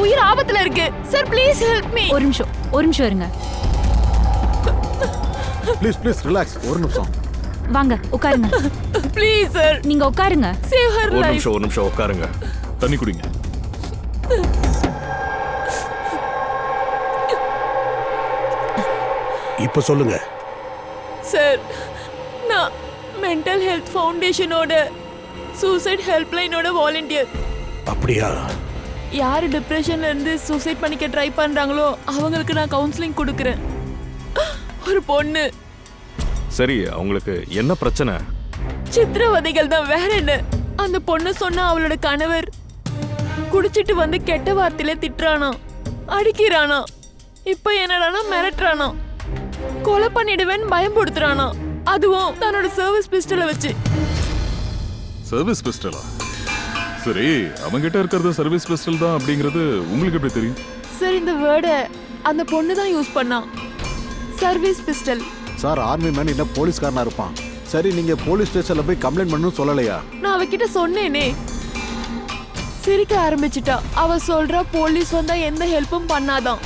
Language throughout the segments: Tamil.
உயிர் ஆபத்துல இருக்கு சார். Please help me. ஒரு நிமிஷம் இருங்க. Please relax. ஒரு நிமிஷம் வாங்க உட்காருங்க. ப்ளீஸ் சார், நீங்க உட்காருங்க. Save her life. ஒரு நிமிஷம் உட்காருங்க. தண்ணி குடிங்க. இப்ப சொல்லுங்க சார், நான் மென்டல் ஹெல்த் ஃபவுண்டேஷனோட சூசைட் ஹெல்ப்லைனோட வாலண்டியர். அப்படியா? யார் டிப்ரெஷன்ல இருந்து சூசைட் பண்ணிக்க ட்ரை பண்றாங்களோ அவங்களுக்கு நான் கவுன்சிலிங் கொடுக்குறேன். ஒரு பொண்ணு. சரி, அவங்களுக்கு என்ன பிரச்சனை? சித்திரவதைகள் தான், வேற என்ன. அந்த பொண்ணு சொன்னா அவளோட கணவர் குடிச்சிட்டு வந்து கெட்ட வார்த்தையில திட்டுறானா, அடிக்கிறானா, இப்ப என்னடானா மிரட்டுறானா, கொலை பண்ணிடுவேன்னு பயம்படுத்துறானா, அதுவும் தன்னோட சர்வீஸ் பிஸ்டலை வச்சு. சர்வீஸ் பிஸ்டலா? சரி, அவங்கிட்ட இருக்கிறது சர்வீஸ் பிஸ்டல் தான் அப்படிங்கிறது உங்களுக்கு எப்படி தெரியும்? சார், இந்த வேர்டை அந்த பொண்ணு தான் யூஸ் பண்ணா. Service pistol. Sir, army man என்ன போலீஸ்காரனா இருப்பான். சரி, நீங்க போலீஸ் ஸ்டேஷன்ல போய் கம்ப்ளைண்ட் பண்ணணும் சொல்லலையா? நான் அவகிட்ட சொன்னேனே. சிரிக்க ஆரம்பிச்சிட்டா. அவ சொல்றா போலீஸ் வந்தா எந்த ஹெல்ப்பும் பண்ணாதான்.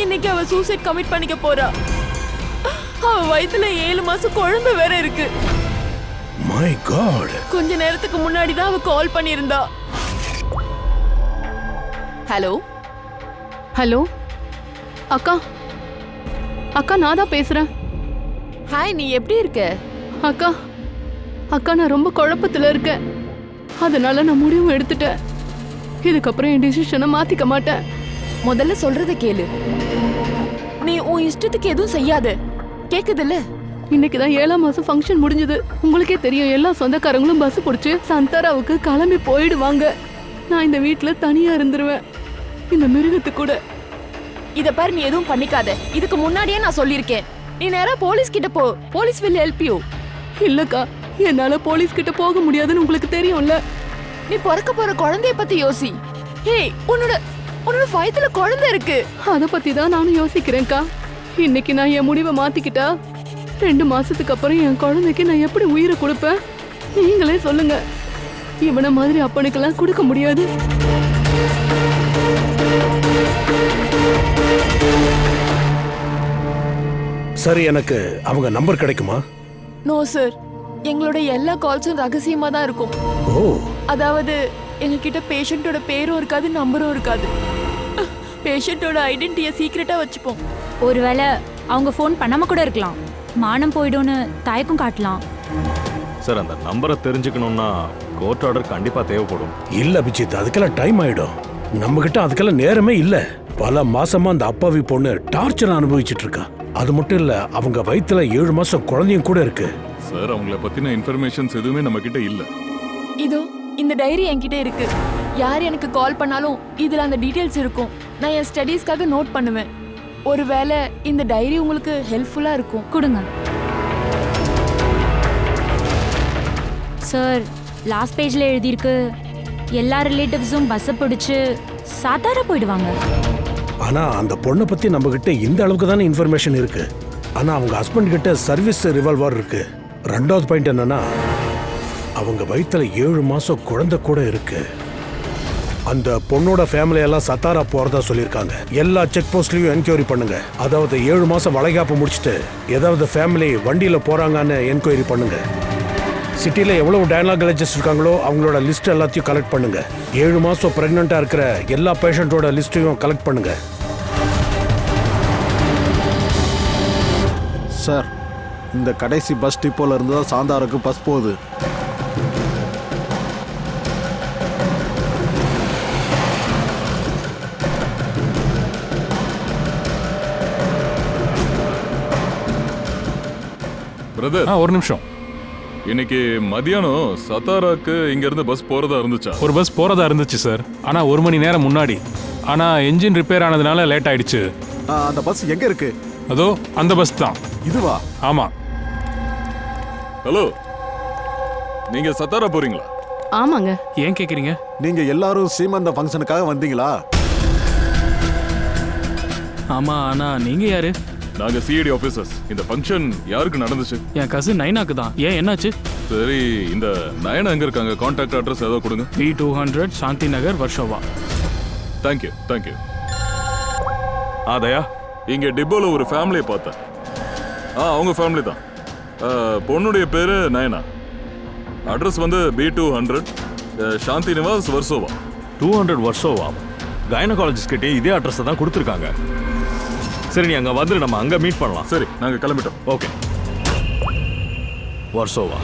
இன்னைக்கு அவ சூசைட் கமிட் பண்ணிக்க போறா. அவ வயித்துல 7 மாசம் குழந்தை வேற இருக்கு. My God. கொஞ்ச நேரத்துக்கு முன்னாடி தான் அவ கால் பண்ணியிருந்தா. ஹலோ அக்கா, நான் தான் பேசுறேன். ஹாய், நீ எப்படி இருக்க? அக்கா நான் ரொம்ப குழப்பத்துல இருக்கேன். அதனால நான் முடிவும் எடுத்துட்டேன். இதுக்கப்புறம் என் டிசிஷனை மாத்திக்க மாட்டேன். முதல்ல சொல்றத கேளு. நீ உன் இஷ்டத்துக்கு எதுவும் செய்யாத. கேக்குதுல்ல? இன்னைக்குதான் 7ஆம் மாசம் ஃபங்க்ஷன் முடிஞ்சது. உங்களுக்கே தெரியும், எல்லா சொந்தக்காரங்களும் பஸ் பிடிச்சு சந்தாராவுக்கு கிளம்பி போயிடுவாங்க. நான் இந்த வீட்டுல தனியா இருந்துருவேன், இந்த மிருகத்து கூட. இத பாரு, நீ எதுவும் பண்ணிக்காத. இதுக்கு முன்னாடியே நான் சொல்லியிருக்கேன். நீ நேரா போலீஸ் கிட்ட போ. Police will help you. இல்லக்கா, என்னால போலீஸ் கிட்ட போக முடியாதுன்னு உங்களுக்கு தெரியும்ல. நீ பிறக்க போற குழந்தைய பத்தி யோசி. ஏய், உன்னோட வயித்துல குழந்தை இருக்கு. அத பத்தி தான் நானும் யோசிக்கிறேன்க்கா. இன்னைக்கு நான் என் முடிவை மாத்திக்கிட்டா 2 மாசத்துக்கு அப்புறம் என் குழந்தைக்கு நான் எப்படி உயிரை கொடுப்பேன்? நீங்களே சொல்லுங்க. இவனை மாதிரி அப்பனுக்கெல்லாம் கொடுக்க முடியாது. சரி, எனக்கு அவங்க நம்பர் கிடைக்குமா? நோ சார், எங்களோட எல்லா கால்ஸும் ரகசியமா தான் இருக்கும். ஓ, அதாவது எங்ககிட்ட பேஷண்டோட பேரும் இருக்காது, நம்பரும் இருக்காது. பேஷண்டோட ஐடென்டிட்டியை சீக்ரெட்டா வச்சுப்போம். ஒருவேளை அவங்க ஃபோன் பண்ணாம கூட இருக்கலாம். மானம் போய்டும்னு தயக்கம் காட்டலாம். சார், அந்த நம்பரை தெரிஞ்சுக்கணும்னா கோர்ட் ஆர்டர் கண்டிப்பா தேவைப்படும். இல்ல அபிஜித், அதுக்கெல்லாம் டைம் ஆயிடும். நம்ம கிட்ட அதுக்கெல்லாம் நேரமே இல்ல. பல மாசமா அந்த அப்பாவி பொண்ணு டார்ச்சர் அனுபவிச்சுட்டு இருக்கா. அது மட்டும் இல்ல, அவங்க வயித்துல 7 மாசம் குழந்தையும் கூட இருக்கு. சார், அவங்கள பத்தின இன்ஃபர்மேஷன்ஸ் எதுவுமே நம்ம கிட்ட இல்ல. இதோ இந்த டைரி என்கிட்ட இருக்கு. யார் எனக்கு கால் பண்ணாலும் இதுல அந்த டீடைல்ஸ் இருக்கும். நான் என் ஸ்டடீஸ்க்காக நோட் பண்ணுவேன். ஒருவேளை இந்த டைரி உங்களுக்கு ஹெல்ப்ஃபுல்லா இருக்கும். கொடுங்க சார். லாஸ்ட் பேஜ்ல எழுதியிருக்கு, எல்லா ரிலேட்டிவ்ஸும் பஸ்ஸை பிடிச்சு சாத்தாரா போயிடுவாங்க. ஆனா அந்த பொண்ணை பத்தி நம்ம கிட்ட இந்த அளவுக்கு தானே இன்ஃபர்மேஷன் இருக்கு. ஆனா அவங்க ஹஸ்பண்ட் கிட்ட சர்வீஸ் ரிவால்வர் இருக்கு. 2வது பாயிண்ட் என்னன்னா, அவங்க வயித்துல 7 மாசம் குழந்தை கூட இருக்கு. அந்த பொண்ணோட ஃபேமிலி எல்லாம் சத்தாரா போறதா சொல்லியிருக்காங்க. எல்லா செக் போஸ்ட்லயும் என்கொயரி பண்ணுங்க. அதாவது 7 மாசம் வளைகாப்பு முடிச்சுட்டு ஏதாவது ஃபேமிலி வண்டியில போறாங்கன்னு என்கொயரி பண்ணுங்க. சிட்டில எவ்வளவு டைனாலஜிஸ்ட் இருக்காங்களோ அவங்களோட லிஸ்ட் எல்லாத்தையும் கலெக்ட் பண்ணுங்க. 7 மாசம் பிரெக்னண்டா இருக்கிற எல்லா பேஷண்டோட லிஸ்ட்டையும் கலெக்ட் பண்ணுங்க. சார், இந்த கடைசி பஸ் டிப்போல இருந்து தான் சாந்தாருக்கு பஸ் போகுது. பிரதர், ஒரு நிமிஷம். இன்னைக்கு மதியானம் சத்தாராக்கு இங்க இருந்து பஸ் போறதா இருந்துச்சா? ஒரு பஸ் போறதா இருந்துச்சு சார். ஆனா 1 மணி நேரம் முன்னாடி. ஆனா என்ஜின் ரிப்பேர் ஆனதுனால லேட் ஆயிடுச்சு. அந்த பஸ் எங்க இருக்கு? அதோ அந்த பஸ் தான். இதுவா? ஆமா. ஹலோ, நீங்க சத்தாரா போறீங்களா? ஆமாங்க. ஏன் கேக்குறீங்க? நீங்க எல்லாரும் சீமந்த ஃபங்க்ஷனுக்காக வந்தீங்களா? ஆமா, ஆனா நீங்க யாரு? நாங்க சிஐடி ஆபீசர்ஸ். இந்த ஃபங்க்ஷன் யாருக்கு நடந்துச்சு? என் கசின் நைனாக்கு தான். ஏன், என்னாச்சு? சரி, இந்த நயனா எங்க இருக்காங்க? கான்டாக்ட் அட்ரஸ் ஏதோ கொடுங்க. B200 சாந்தி நகர், வர்ஷோவா. Thank you thank you. தயா, இங்க டிப்போல ஒரு ஃபேமிலியை பார்த்தேன். அவங்க ஃபேமிலி தான். பொண்ணுடைய பேரு நயனா. அட்ரஸ் வந்து B200 சாந்தி நிவாஸ் வர்சோவா. 200 வருஷவா? கைனகாலஜிஸ்ட் கிட்டே இதே அட்ரஸ் தான் கொடுத்துருக்காங்க. சரி, நீ அங்க வந்து நம்ம அங்க மீட் பண்ணலாம். சரி, நாங்க கிளம்பிட்டோம். ஓகே. வர்சோவா.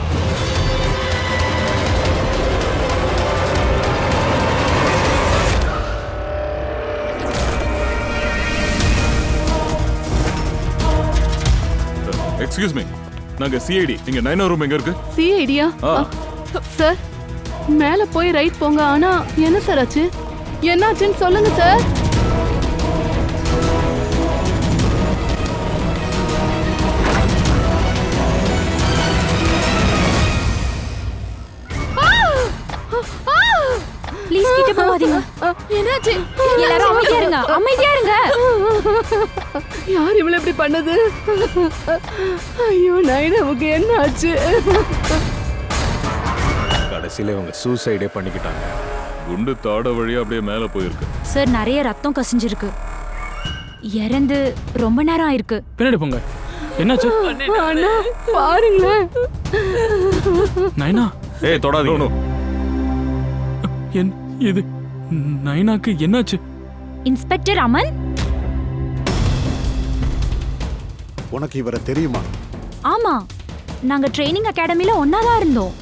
எக்ஸ்கியூஸ் மீ, நாங்க சிஐடி. இங்க 9 ரூம் எங்க இருக்கு? சிஐடியா? சார், மேல போய் ரைட் போங்க. ஆனா என்ன சார் ஆச்சு? என்னாச்சுன்னு சொல்லுங்க சார். ப்ளீஸ் கிட்ட போகாதீங்க. என்னாச்சு? எல்லாரும் அமைதியா இருங்க, அமைதியா இருங்க. யார் இவ்வளவு இப்படி பண்ணது? ஐயோ, நைனாவுக்கு என்ன ஆச்சு? கடைசியில இவங்க சூசைடே பண்ணிக்கிட்டாங்க. குண்டு தாட வழியா அப்படியே மேல போயிருக்கு. சார், நிறைய ரத்தம் கசிஞ்சிருக்கு. இறந்து ரொம்ப நேரம் ஆயிருக்கு. பின்னாடி போங்க. என்னாச்சு? அண்ணா, பாருங்களேன். நைனா, ஏய், தொடாதீங்க. இது நைனாக்கு என்னாச்சு? இன்ஸ்பெக்டர் அமன், உனக்கு இவரை தெரியுமா? ஆமா, நாங்க ட்ரைனிங் அகாடமில ஒன்னாதான் இருந்தோம்.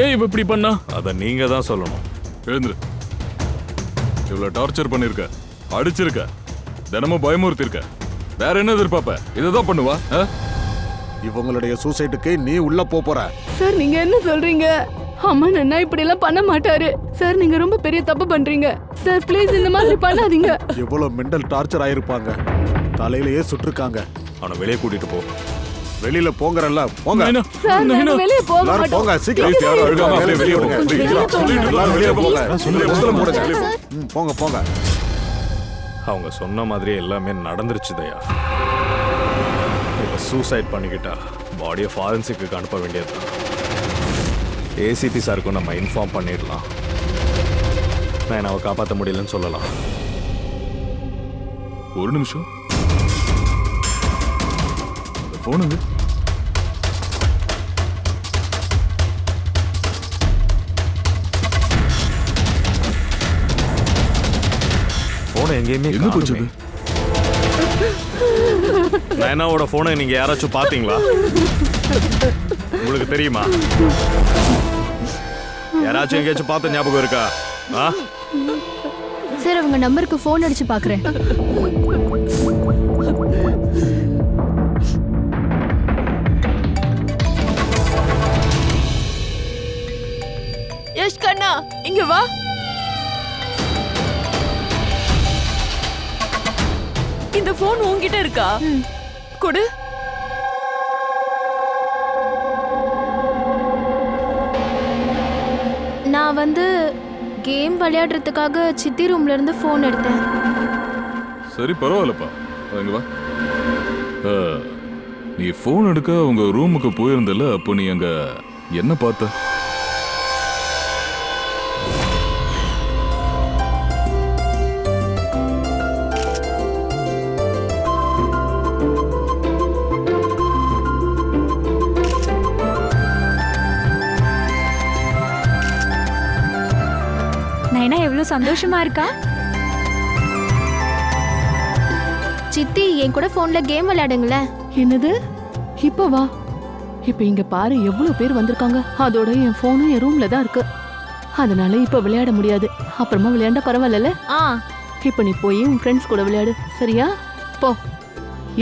ஏன் இவ இப்படி பண்ணா? அத நீங்க தான் சொல்லணும். எழுந்துரு. இவ்வளவு டார்ச்சர் பண்ணிருக்க, அடிச்சிருக்க, தினமும் பயமுறுத்திருக்க. வேற என்ன எதிர்பார்ப்ப? இதுதான் பண்ணுவா? இவங்களுடைய சூசைடுக்கு நீ உள்ள போற. சார், நீங்க என்ன சொல்றீங்க? அம்மா நன்னா இப்படி எல்லாம் பண்ண மாட்டாரு சார். நீங்க ரொம்ப பெரிய தப்பு பண்றீங்க சார். ப்ளீஸ் இந்த மாதிரி பண்ணாதீங்க. எவ்வளவு மெண்டல் டார்ச்சர் ஆயிருப்பாங்க. தலையிலேயே சுட்டிருக்காங்க. அவனை வெளியே கூட்டிட்டு போ. வெளியில போங்கறல்ல, போங்க. நைனா, சார், நாங்க வெளிய போக எல்லாரும் மாட்டோம். போங்க, சீக்கிரம். Please, யாரும் அழுகாம அப்படியே வெளியே போங்க. கொஞ்சம் வெளியே போங்க. எல்லாரும் வெளியே போங்க. முதல்ல போடுங்க. போங்க போங்க. அவங்க சொன்ன மாதிரியே எல்லாமே நடந்துருச்சு தயா. இப்ப சூசைட் பண்ணிக்கிட்டா பாடியை ஃபாரன்சிக்கு அனுப்ப வேண்டியதுதான். ஏசிபி சாருக்கும் நம்ம இன்ஃபார்ம் பண்ணிடலாம். நான் அவ காப்பாற்ற முடியலன்னு சொல்லலாம். ஒரு நிமிஷம். போனுங்க. போனை எங்கேயுமே எங்க போச்சு? காணுமே. நயனாவோட போனை நீங்க யாராச்சும் பாத்தீங்களா? உங்களுக்கு தெரியுமா? யாராச்சும் எங்கேயாச்சும் பார்த்த ஞாபகம் இருக்கா? சார், அவங்க நம்பருக்கு ஃபோன் அடிச்சு பார்க்குறேன். யஷ் கண்ணா, இங்க வா. இந்த போன் உன்கிட்ட இருக்கா? கொடு. நான் வந்து கேம் விளையாடுறதுக்காக சித்தி ரூம்ல இருந்து ஃபோன் எடுத்தேன். சரி, பரவாயில்லப்பா. இங்க வா. நீ போன் எடுக்க உங்க ரூமுக்கு போயிருந்தல, அப்போ நீ அங்க என்ன பார்த்த? நைனா எவ்வளவு சந்தோஷமா இருக்கா. சித்தி, என் கூட ஃபோன்ல கேம் விளையாடுங்களேன். என்னது? இப்ப வா. இப்ப இங்க பாரு, எவ்வளவு பேர் வந்திருக்காங்க. அதோட என் போனும் என் ரூம்ல தான் இருக்கு. அதனால இப்ப விளையாட முடியாது. அப்புறமா விளையாண்டா பரவாயில்ல. இப்ப நீ போய் உன் ஃப்ரெண்ட்ஸ் கூட விளையாடு, சரியா? போ.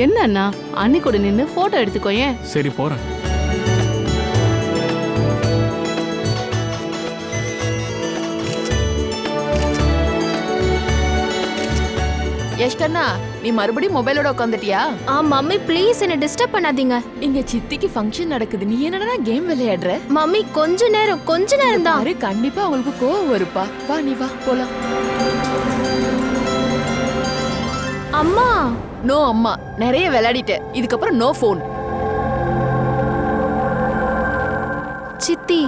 என்னன்னா அன்னி கூட நின்னு போட்டோ எடுத்துக்கோயேன். சரி, போறேன். யஷ் கண்ணா, நீ மறுபடியும் மொபைலோட உட்காந்துட்டியா? மம்மி ப்ளீஸ் என்ன டிஸ்டர்ப் பண்ணாதீங்க. இங்க சித்திக்கு ஃபங்க்ஷன் நடக்குது, நீ என்னடா கேம் விளையாடுற? மம்மி கொஞ்ச நேரம் தான். பாரு, கண்டிப்பா அவங்களுக்கு கோவம் வருப்பா. வா, நீ வா, போலாம். அம்மா. நோ அம்மா, நிறைய விளையாடிட்ட. இதுக்கப்புறம் நோ போன். சித்தி,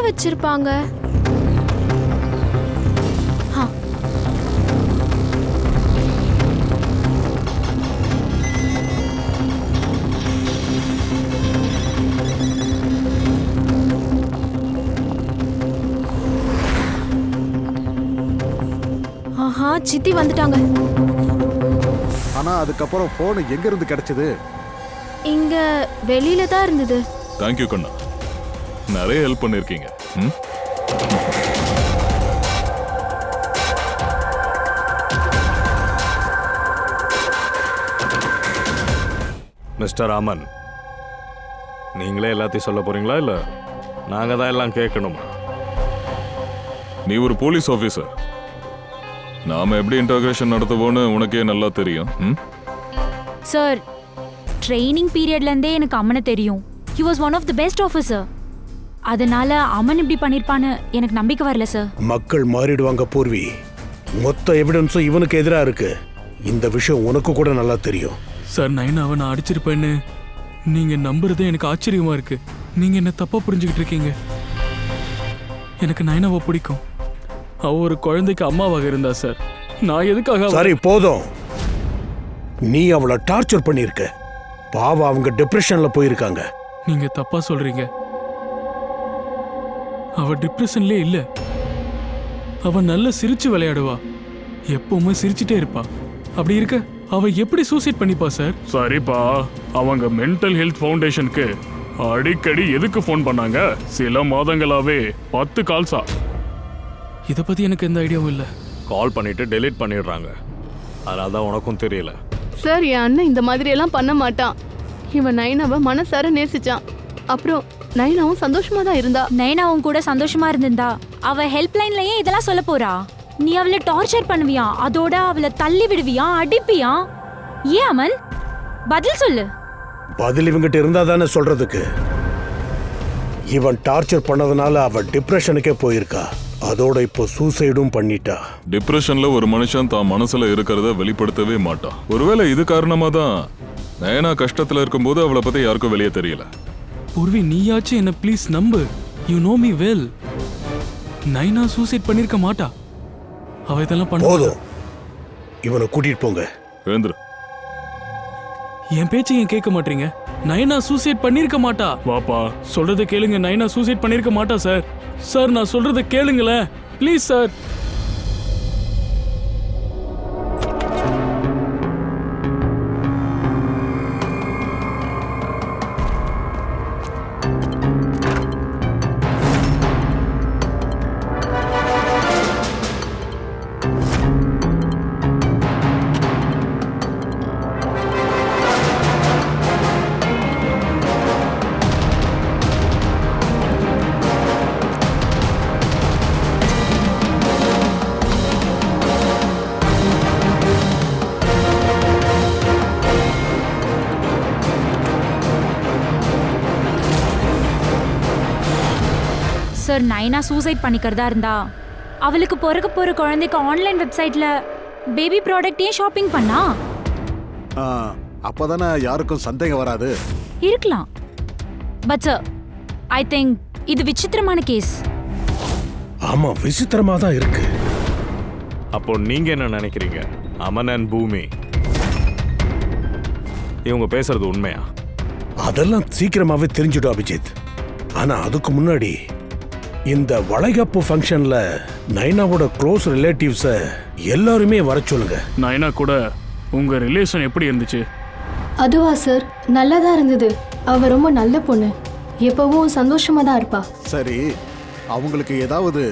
வச்சிருப்பாங்க? ஆ. ஆஹா, சித்தி வந்துட்டாங்க. ஆனா அதுக்கப்புறம் போன் எங்க இருந்து கிடைச்சது? இங்க வெளியில தான் இருந்தது. தேங்க்யூ கண்ணா, நிறைய ஹெல்ப் பண்ணிருக்கீங்க. மிஸ்டர் ராமன், நீங்களே எல்லாத்தையும் சொல்ல போறீங்களா இல்ல நாங்க தான் எல்லாம் கேட்கணுமா? நீ ஒரு போலீஸ் ஆஃபீஸர், நாம எப்படி இன்டர்கிரேஷன் நடத்துவோன்னு உனக்கே நல்லா தெரியும். சார், ட்ரைனிங் பீரியட்லேருந்தே எனக்கு அம்மனை தெரியும். He was one of the best officer. அதனால அம்மன் இப்படி பண்ணிருப்பான்னு எனக்கு நம்பிக்கை வரல சார். மக்கள் மாறிடுவாங்க பூர்வி. மொத்த எவிடன்ஸும் இவனுக்கு எதிராக இருக்கு. இந்த விஷயம் உனக்கு கூட நல்லா தெரியும். சார், நைனாவை நான் அடிச்சிருப்பேன்னு நீங்க நம்புறதே எனக்கு ஆச்சரியமா இருக்கு. நீங்க என்ன தப்பா புரிஞ்சுக்கிட்டு இருக்கீங்க. எனக்கு நைனாவை பிடிக்கும். அவ ஒரு குழந்தைக்கு அம்மாவாக இருந்தா சார். நான் எதுக்காக சரி போதும். நீ அவளை டார்ச்சர் பண்ணிருக்க. பாவம், அவங்க டிப்ரெஷன்ல போயிருக்காங்க. நீங்க தப்பா சொல்றீங்க. அவ டிப்ரெஷன்லயே இல்ல. அவ நல்ல சிரிச்சு விளையாடுவா, எப்பவுமே சிரிச்சுட்டே இருப்பா. அப்படி இருக்க அவ எப்படி சூசைட் பண்ணிப்பா சார்? சரிப்பா, அவங்க மென்டல் ஹெல்த் ஃபவுண்டேஷனுக்கு அடிக்கடி எதுக்கு ஃபோன் பண்ணாங்க? சில மாதங்களாவே 10 கால்ஸா. இதை பத்தி எனக்கு எந்த ஐடியாவும் இல்லை. கால் பண்ணிட்டு டெலீட் பண்ணிடுறாங்க. அதனால தான் உனக்கும் தெரியல. சார், என் அண்ணன் இந்த மாதிரி எல்லாம் பண்ண மாட்டான். இவன் நைனாவை மனசார நேசிச்சான். அப்புறம் நைனாவும் சந்தோஷமா தான் இருந்தா. நைனாவும் கூட சந்தோஷமா இருந்திருந்தா அவ ஹெல்ப்லைன்லயே இதெல்லாம் சொல்ல போறா? நீ அவளை டார்ச்சர் பண்ணுவியா, அதோட அவளை தள்ளி விடுவியா, அடிப்பியா? ஏன் அமன், பதில் சொல்லு. பதில் இவங்கிட்ட இருந்தா தானே சொல்றதுக்கு. இவன் டார்ச்சர் பண்ணதுனால அவ டிப்ரெஷனுக்கே போயிருக்கா. அதோட இப்போ சூசைடும் பண்ணிட்டா. டிப்ரெஷன்ல ஒரு மனுஷன் தான் மனசுல இருக்கிறத வெளிப்படுத்தவே மாட்டான். ஒருவேளை இது காரணமா தான் நயனா கஷ்டத்துல இருக்கும்போது அவளை பத்தி யாருக்கும் வெளியே தெரியல. பூர்வி, நீயாச்சும் என்ன ப்ளீஸ் நம்பு. You know me well. Naina suicide பண்ணிருக்க மாட்டா. அவ இதெல்லாம் பண்ண. போதும், இவனை கூட்டிட்டு போங்க. வேந்திர, என் பேச்சு ஏன் கேட்க மாட்டீங்க? நைனா சூசைட் பண்ணிருக்க மாட்டா. வாப்பா, சொல்றத கேளுங்க. நைனா சூசைட் பண்ணிருக்க மாட்டா சார். சார், நான் சொல்றத கேளுங்களேன் please sir. Sir, Naina suicide பண்ணிக்கிறதா இருந்தா அவளுக்கு பிறக்க போற குழந்தைக்கு ஆன்லைன் வெப்சைட்ல பேபி ப்ராடக்ட் ஏன் ஷாப்பிங் பண்ணா? அப்பதானே யாருக்கும் சந்தேகம் வராது. இருக்கலாம். பட் சார், ஐ திங்க் இது விசித்திரமான கேஸ். ஆமா, விசித்திரமா தான் இருக்கு. அப்போ நீங்க என்ன நினைக்கிறீங்க? அமன் அண்ட் பூமி இவங்க பேசுறது உண்மையா? அதெல்லாம் சீக்கிரமாவே தெரிஞ்சிடும் அபிஜித். ஆனா அதுக்கு முன்னாடி இந்த வளைகாப்பு ஃபங்க்ஷன்ல நைனாவோட க்ளோஸ் ரிலேட்டிவ்ஸ எல்லாருமே வர சொல்லுங்க. நைனா கூட உங்க ரிலேஷன் எப்படி இருந்துச்சு? அதுவா சார், நல்லதா இருந்தது. அவ ரொம்ப நல்ல பொண்ணு, எப்பவும் சந்தோஷமா தான் இருப்பா. சரி, அவங்களுக்கு ஏதாவது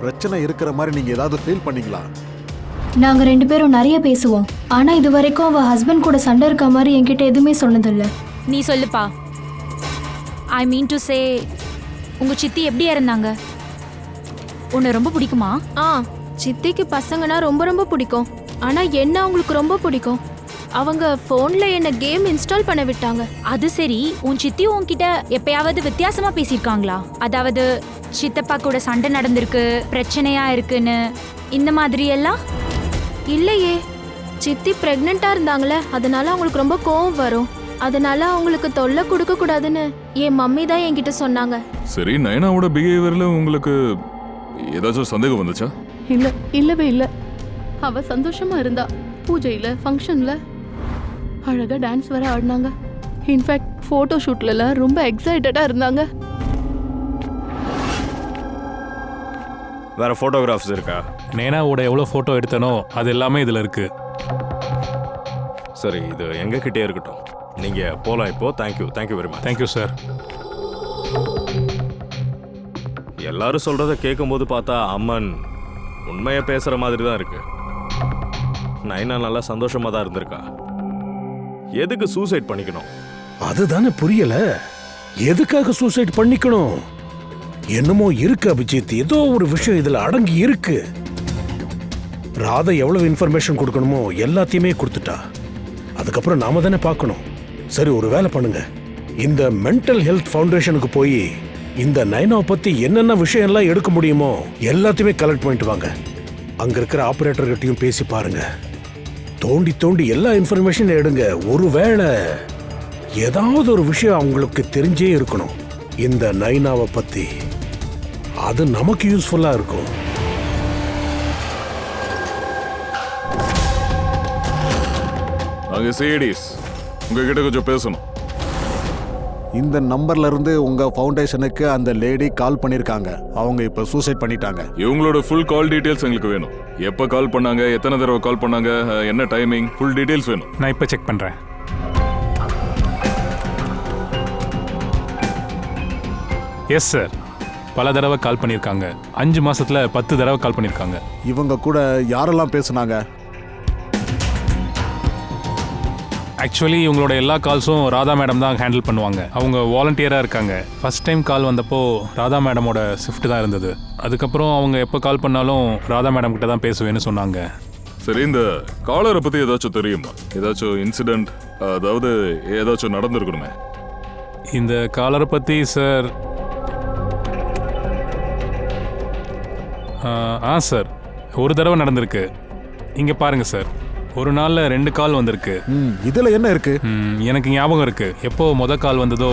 பிரச்சனை இருக்கிற மாதிரி நீங்க ஏதாவது ஃபீல் பண்ணீங்களா? நாங்க 2 பேரும் நிறைய பேசுவோம். ஆனா இது வரைக்கும் அவ ஹஸ்பண்ட் கூட சண்டை இருக்க மாதிரி என்கிட்ட எதுவுமே சொன்னதில்ல. நீ சொல்லுப்பா. ஐ மீன் டு சே, உங்க சித்தி எப்படி இருந்தாங்க? உன்னை ரொம்ப பிடிக்குமா? சித்திக்கு பசங்கன்னா ரொம்ப ரொம்ப பிடிக்கும். ஆனா என்ன அவங்களுக்கு ரொம்ப பிடிக்கும், அவங்க போன்ல என்ன கேம் இன்ஸ்டால் பண்ண விட்டாங்க. அது சரி, உன் சித்தி உன்கிட்ட எப்பயாவது வித்தியாசமா பேசியிருக்காங்களா? அதாவது சித்தப்பா கூட சண்டை நடந்திருக்கு, பிரச்சனையா இருக்குன்னு, இந்த மாதிரி எல்லாம்? இல்லையே, சித்தி பிரெக்னெண்டா இருந்தாங்களே, அதனால அவங்களுக்கு ரொம்ப கோவம் வரும். அதனால அவங்களுக்கு தொல்லை கொடுக்க கூடாதுன்னு என் மம்மி தான் என்கிட்ட சொன்னாங்க. சரி, நயனாவோட பிஹேவியர்ல உங்களுக்கு ஏதாச்சும் சந்தேகம் வந்துச்சா? இல்லவே இல்ல. அவ சந்தோஷமா இருந்தா. பூஜையில ஃபங்க்ஷன்ல அழகா டான்ஸ் வர ஆடினாங்க. இன்ஃபேக்ட் போட்டோ ஷூட்லலாம் ரொம்ப எக்ஸைட்டடா இருந்தாங்க. வேற ஃபோட்டோகிராஃப்ஸ் இருக்கா? நேனாவோட எவ்வளோ ஃபோட்டோ எடுத்தனோ அது எல்லாமே இதில் இருக்கு. சரி, இது எங்ககிட்டே இருக்கட்டும். நீங்க போலாம் இப்போ. Thank you very much. Thank you sir. எல்லாரும் சொல்றத கேட்கும்போது பார்த்தா அம்மன் உண்மையை பேசுற மாதிரி தான் இருக்கு. நைனா நல்லா சந்தோஷமா தான் இருந்திருக்கா. எதுக்கு சூசைட் பண்ணிக்கணும்? அதுதானே புரியல. எதுக்காக சூசைட் பண்ணிக்கணும்? என்னமோ இருக்கு அபிஜித், ஏதோ ஒரு விஷயம் இதுல அடங்கி இருக்கு. ராதா எவ்வளவு இன்ஃபர்மேஷன் கொடுக்கணுமோ எல்லாத்தையுமே கொடுத்துட்டா. அதுக்கப்புறம் நாம தானே பார்க்கணும். சரி, ஒரு வேலை பண்ணுங்க. இந்த மென்டல் ஹெல்த் ஃபவுண்டேஷனுக்கு போய் இந்த நைனாவை பத்தி என்னென்ன விஷயம் எல்லாம் எடுக்க முடியுமோ எல்லாத்தையுமே கலெக்ட் பண்ணிட்டு வாங்க. அங்க இருக்கிற ஆபரேட்டர்கிட்டையும் பேசி பாருங்க. தோண்டி எல்லா இன்ஃபர்மேஷன் எடுங்க. ஒருவேளை ஏதாவது ஒரு விஷயம் அவங்களுக்கு தெரிஞ்சே இருக்கணும் இந்த நைனாவை பத்தி. அது நமக்கு யூஸ்ஃபுல்லா இருக்கும். அங்க சிஐடிஸ் உங்ககிட்ட கொஞ்சம் பேசணும். இந்த நம்பர்ல இருந்து உங்க ஃபவுண்டேஷனுக்கு அந்த லேடி கால் பண்ணிருக்காங்க. அவங்க இப்ப சூசைட் பண்ணிட்டாங்க. இவங்களோட ஃபுல் கால் டீடைல்ஸ் எங்களுக்கு வேணும். எப்போ கால் பண்ணாங்க, எத்தனை தடவை கால் பண்ணாங்க, என்ன டைமிங், ஃபுல் டீடைல்ஸ் வேணும். நான் இப்போ செக் பண்ணுறேன். எஸ் சார், பல தடவை கால் பண்ணியிருக்காங்க. 5 மாசத்துல 10 தடவை கால் பண்ணியிருக்காங்க. இவங்க கூட யாரெல்லாம் பேசுனாங்க? ஆக்சுவலி இவங்களோட எல்லா கால்ஸும் ராதா மேடம் தான் ஹேண்டில் பண்ணுவாங்க. அவங்க வாலண்டியராக இருக்காங்க. ஃபர்ஸ்ட் டைம் கால் வந்தப்போ ராதா மேடமோட ஷிஃப்ட் தான் இருந்தது. அதுக்கப்புறம் அவங்க எப்போ கால் பண்ணாலும் ராதா மேடம் கிட்ட தான் பேசுவேன்னு சொன்னாங்க. சரி, இந்த காலரை பத்தி ஏதாச்சும் தெரியுமா? ஏதாச்சும் இன்சிடென்ட், அதாவது ஏதாச்சும் நடந்திருக்கணுமே. இந்த காலரை பற்றி சார், சார் ஒரு தடவை நடந்திருக்கு. இங்கே பாருங்க சார், ஒரு நாளில் 2 கால் வந்திருக்கு. இதுல என்ன இருக்கு? எனக்கு ஞாபகம் இருக்கு. எப்போ கால் வந்ததோ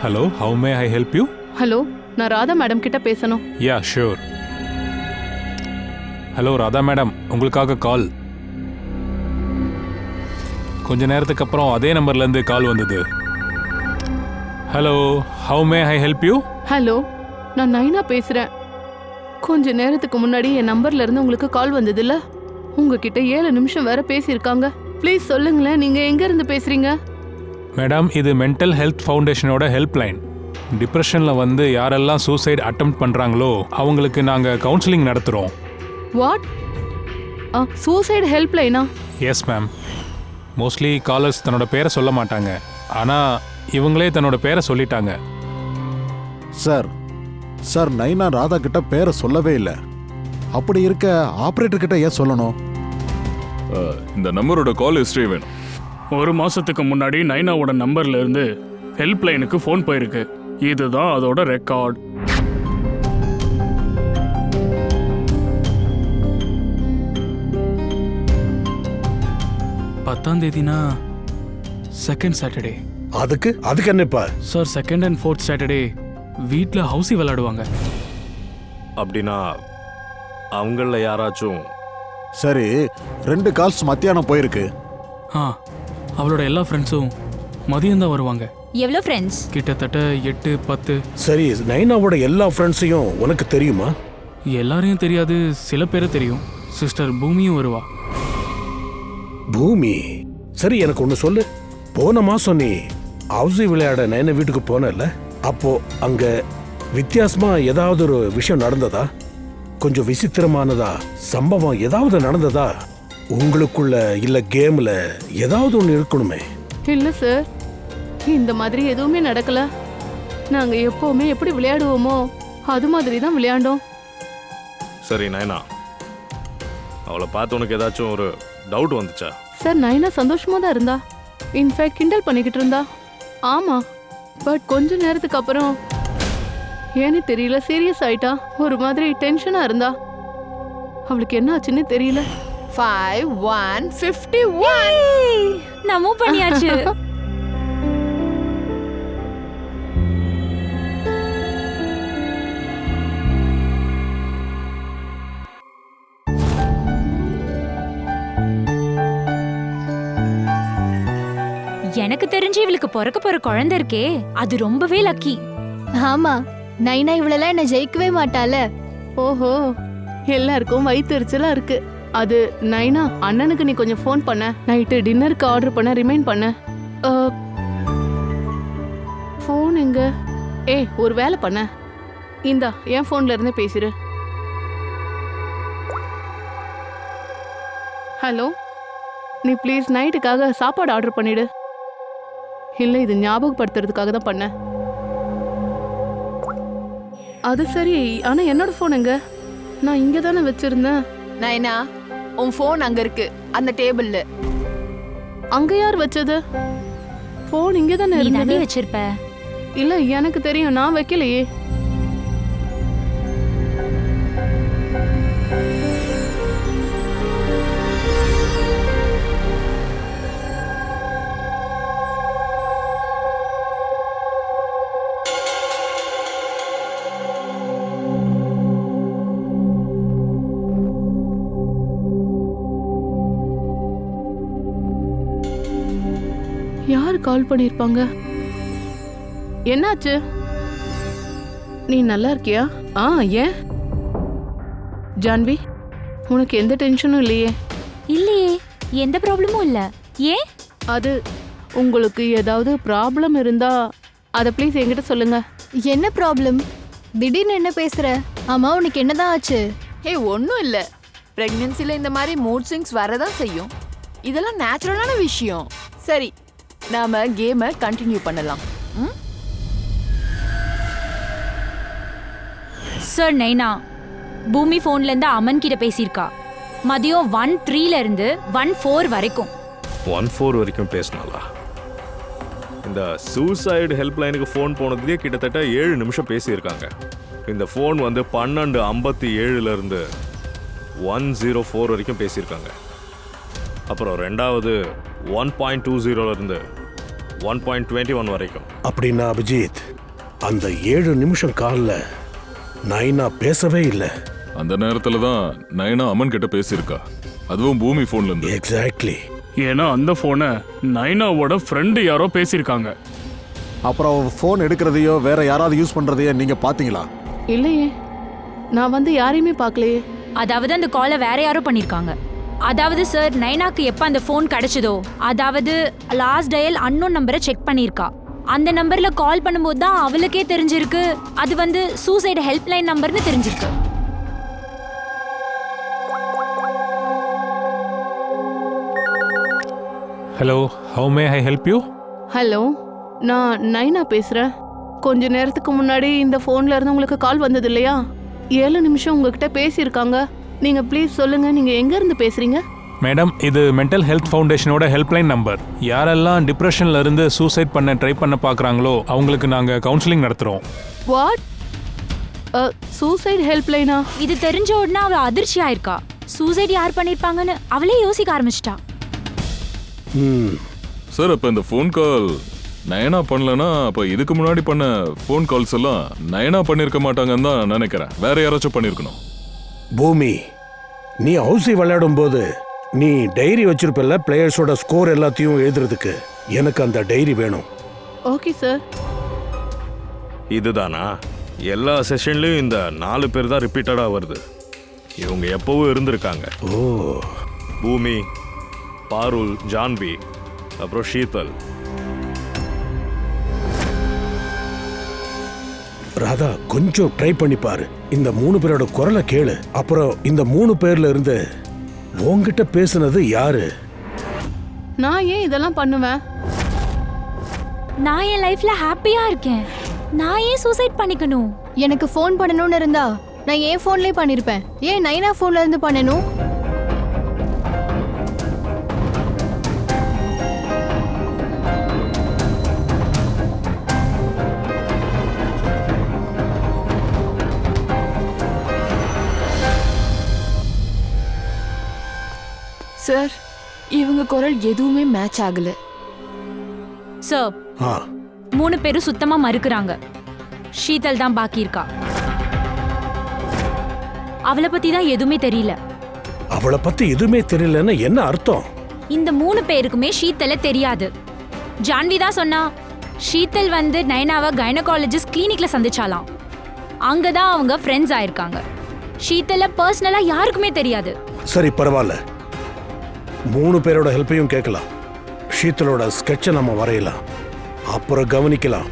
hello, how May I help you? Hello, நான் ராதா மேடம் கிட்ட பேசணும். Yeah sure. Hello Radha madam, உங்களுக்காக கால். கொஞ்ச நேரத்துக்கு அப்புறம் அதே நம்பர்லேருந்து கால் வந்தது. Hello, how May I help you? Hello, நான் நைனா பேசுறேன். கொஞ்ச நேரத்துக்கு முன்னாடி என் நம்பர்ல இருந்து உங்களுக்கு கால் வந்ததுல்ல? உங்ககிட்ட 7 நிமிஷம் வேற பேசியிருக்காங்க. ப்ளீஸ் சொல்லுங்களேன், நீங்க எங்க இருந்து பேசுறீங்க? மேடம், இது மென்டல் ஹெல்த் ஃபவுண்டேஷனோட ஹெல்ப் லைன். டிப்ரெஷனில் வந்து யாரெல்லாம் சூசைட் அட்டெம்ப்ட் பண்ணுறாங்களோ அவங்களுக்கு நாங்கள் கவுன்சிலிங் நடத்துகிறோம். வாட்? சூசைட் ஹெல்ப் லைனா? Yes ma'am. மோஸ்ட்லி காலர்ஸ் தன்னோட பேரை சொல்ல மாட்டாங்க. ஆனால் இவங்களே தன்னோட பேரை சொல்லிட்டாங்க. சார் நைனா ராதா கிட்ட பேரை சொல்லவே இல்லை. அப்படி இருக்க ஆபரேட்டர் கிட்ட ஏன் சொல்லணும்? இந்த நம்பரோட கால் ஹிஸ்டரி வேணும். 1 மாசத்துக்கு முன்னாடி நைனாவோட நம்பர்ல இருந்து ஹெல்ப் லைனுக்கு ஃபோன் போயிருக்கு. இதுதான் அதோட ரெக்கார்ட். பத்தாம் தேதினா செகண்ட் சாட்டர்டே. அதுக்கு என்னப்பா sir? Second and fourth Saturday வீட்டில் ஹவுசி விளையாடுவாங்க. அப்படின்னா அவங்கள யாராச்சும்? சரி, 2 கால்ஸ் மத்தியானம் போயிருக்கு. அவளோட எல்லா ஃப்ரெண்ட்ஸும் மதியம் தான் வருவாங்க. எவ்வளோ ஃப்ரெண்ட்ஸ்? கிட்டத்தட்ட 8, 10. சரி, நைனாவோட எல்லா ஃப்ரெண்ட்ஸையும் உனக்கு தெரியுமா? எல்லாரையும் தெரியாது, சில பேரை தெரியும். சிஸ்டர் பூமியும் வருவா. பூமி? சரி, எனக்கு ஒன்று சொல்லு. போன மாசம் நீ ஹவுசி விளையாட நைனா வீட்டுக்கு போனல, அப்போ அங்க வித்தியாசமா ஏதாவது ஒரு விஷயம் நடந்ததா? கொஞ்சம் விசித்திரமானதா சம்பவம் ஏதாவது நடந்ததா? உங்களுக்குள்ள இல்ல கேம்ல ஏதாவது ஒன்று இருக்கணுமே. இல்ல சார், இந்த மாதிரி எதுவுமே நடக்கல. நாங்க எப்பவுமே எப்படி விளையாடுவோமோ அது மாதிரி தான் விளையாண்டோம். சரி நைனா, அவளை பார்த்து உனக்கு ஏதாச்சும் ஒரு டவுட் வந்துச்சா? சார், நைனா சந்தோஷமா தான் இருந்தா. இன்ஃபேக்ட் கிண்டல் பண்ணிக்கிட்டு இருந்தா. ஆமா, பட் கொஞ்ச நேரத்துக்கு அப்புறம் ஏன்னு தெரியல சீரியஸ் ஆயிட்டா. ஒரு மாதிரி டென்ஷனா இருந்தா. அவளுக்கு என்ன ஆச்சுன்னு தெரியல. 5151. நான் மூவ் பண்ணியாச்சு. எனக்கு தெரிஞ்சு இவளுக்கு பிறக்க போற குழந்தை இருக்கே, அது ரொம்பவே லக்கி. ஆமா, நைனா இவ்வளவு என்ன ஜெயிக்கவே மாட்டால. ஓஹோ, எல்லாருக்கும் வயிற்றுச்சலா இருக்கு. அது நைனா, அண்ணனுக்கு நீ கொஞ்சம் ஃபோன் பண்ண. நைட்டு டின்னருக்கு ஆர்டர் பண்ண ரிமைண்ட் பண்ண. ஃபோன் எங்க? ஒரு வேலை பண்ண. இந்தா என் ஃபோன்ல இருந்தே பேசிரு. ஹலோ, நீ ப்ளீஸ் நைட்டுக்காக சாப்பாடு ஆர்டர் பண்ணிடு. இல்லை, இது ஞாபகப்படுத்துறதுக்காக தான் பண்ண. அது சரி, ஆனா என்னோட ஃபோன் எங்க? நான் இங்க தானே வச்சிருந்தேன். நைனா, உன் ஃபோன் அங்க இருக்கு, அந்த டேபிள்ல. அங்க யார் வச்சது? ஃபோன் இங்க தானே நீ இருந்தது. தாண்டி வச்சிருப்ப. இல்ல, எனக்கு தெரியும், நான் வைக்கலையே. யார் கால் பண்ணிருப்பாங்க? என்னாச்சு? நீ நல்லா இருக்கியா? ஏன் ஜான்வி, உனக்கு எந்த டென்ஷனும் இல்லையே? இல்லையே, எந்த ப்ராப்ளமும் இல்ல. ஏன்? அது உங்களுக்கு ஏதாவது ப்ராப்ளம் இருந்தா அத ப்ளீஸ் என்கிட்ட சொல்லுங்க. என்ன ப்ராப்ளம்? திடீர்னு என்ன பேசுற? ஆமா, உனக்கு என்னதான் ஆச்சு? ஒன்றும் இல்லை. ப்ரெக்னென்சியில் இந்த மாதிரி மூட் ஸ்விங்ஸ் வரதான் செய்யும். இதெல்லாம் நேச்சுரலான விஷயம். சரி, நாம கேமை கண்டினியூ பண்ணலாம். சார், நைனா பூமி ஃபோன்ல இருந்து அமன் கிட்ட பேசியிருக்கா. மதியம் 1:03 இருந்து 1:04 வரைக்கும். 1:04 வரைக்கும் பேசினாலா? இந்த சூசைடு ஹெல்ப்லைனுக்கு ஃபோன் போனதுலேயே கிட்டத்தட்ட 7 நிமிஷம் பேசியிருக்காங்க. இந்த ஃபோன் வந்து 12:57 1:04 வரைக்கும் பேசியிருக்காங்க. அப்புறம் ரெண்டாவது 1.20 1.21 வரைக்கும். அப்படின்னா அபிஜித், அந்த 7 நிமிஷம் காலில் நைனா பேசவே இல்லை. அந்த நேரத்துல தான் நயனா அமன் கிட்ட பேசியிருக்கா, அதுவும் பூமி ஃபோன்ல இருந்து. எக்ஸாக்ட்லி. ஏன்னா அந்த ஃபோனை நைனாவோட ஃப்ரெண்டு யாரோ பேசியிருக்காங்க. அப்புறம் ஃபோன் எடுக்கிறதையோ வேற யாராவது யூஸ் பண்றதையோ நீங்க பாத்தீங்களா? இல்லையே, நான் வந்து யாரையுமே பார்க்கலையே. அதாவது அந்த காலை வேற யாரோ பண்ணிருக்காங்க. அதாவது சார், நைனாக்கு எப்ப அந்த ஃபோன் கிடைச்சதோ, அதாவது லாஸ்ட் டயல் அன்னோன் நம்பரை செக் பண்ணிருக்கா. அந்த நம்பர்ல கால் பண்ணும்போது தான் அவளுக்கே தெரிஞ்சிருக்கு அது வந்து சூசைட் ஹெல்ப்லைன் நம்பர்னு தெரிஞ்சிருக்கு. Hello, how May I help you? Hello, நான் நைனா பேசுறேன். கொஞ்ச நேரத்துக்கு முன்னாடி இந்த ஃபோன்ல இருந்து உங்களுக்கு கால் வந்தது இல்லையா? 7 நிமிஷம் உங்ககிட்ட பேசியிருக்காங்க. நீங்க ப்ளீஸ் சொல்லுங்க, நீங்க எங்க இருந்து பேசுறீங்க? மேடம், இது மென்டல் ஹெல்த் ஃபவுண்டேஷனோட ஹெல்ப்லைன் நம்பர். யாரெல்லாம் டிப்ரெஷன்ல இருந்து சூசைட் பண்ண ட்ரை பண்ண பார்க்குறாங்களோ அவங்களுக்கு நாங்கள் கவுன்சிலிங் நடத்துகிறோம். வாட்? சூசைட் ஹெல்ப்லைனா? இது தெரிஞ்ச உடனே அவள் அதிர்ச்சி ஆயிருக்கா. சூசைட் யார் பண்ணிருப்பாங்கன்னு அவளே யோசிக்க ஆரம்பிச்சிட்டா. சார், அப்போ இந்த ஃபோன் கால் நயனா பண்ணலன்னா அப்போ இதுக்கு முன்னாடி பண்ண ஃபோன் கால்ஸ் எல்லாம் நயனா பண்ணியிருக்க மாட்டாங்கன்னு தான் நினைக்கிறேன். வேற யாராச்சும் பண்ணியிருக்கணும். பூமி, நீ ஹவுசி விளையாடும் போது நீ டைரி வச்சிருப்பல, பிளேயர்ஸோட ஸ்கோர் எல்லாத்தையும் எழுதுறதுக்கு. எனக்கு அந்த டைரி வேணும். Okay sir. இதுதானா? எல்லா செஷன்லயும் இந்த 4 பேர் தான் ரிப்பீட்டடா வருது. இவங்க எப்பவும் இருந்திருக்காங்க. ஓ, பூமி, பாருல், ஜான்வி, அப்புறம் ஷீதல். ராதா, கொஞ்சம் ட்ரை பண்ணி பாரு. இந்த 3 பேரோட குரலை கேளு. அப்புறம் இந்த 3 பேர்ல இருந்து உன்கிட்ட பேசுனது யாரு? நான் ஏன் இதெல்லாம் பண்ணுவேன்? நான் என் லைஃப்ல ஹாப்பியா இருக்கேன். நான் ஏன் சூசைட் பண்ணிக்கணும்? எனக்கு ஃபோன் பண்ணணும்னு இருந்தா நான் ஏன் ஃபோன்லயே பண்ணிருப்பேன். ஏன் நைனா ஃபோன்ல இருந்து பண்ணணும்? சார் இவங்க குரல் எதுவுமே மேட்ச் ஆகல. சார் ஆ 3 பேரும் சுத்தமா மறுக்கிறாங்க. ஷீதல் தான் பாக்கி இருக்கா. அவளை பத்தி தான் எதுவுமே தெரியல. அவளை பத்தி எதுவுமே தெரியலன்னு என்ன அர்த்தம்? இந்த 3 பேருக்குமே ஷீதலை தெரியாது. ஜான்வி தான் சொன்னா ஷீதல் வந்து நயனாவை கைனகாலஜிஸ்ட் கிளினிக்ல சந்திச்சாலாம். அங்கதான் அவங்க ஃப்ரெண்ட்ஸ் ஆயிருக்காங்க. ஷீதலை பர்சனலா யாருக்குமே தெரியாது. சரி பரவாயில்ல, 3 பேரோட ஹெல்ப்பையும் கேட்கலாம். ஷீத்தலோட ஸ்கெட்சை நம்ம வரையலாம், அப்புறம் கவனிக்கலாம்.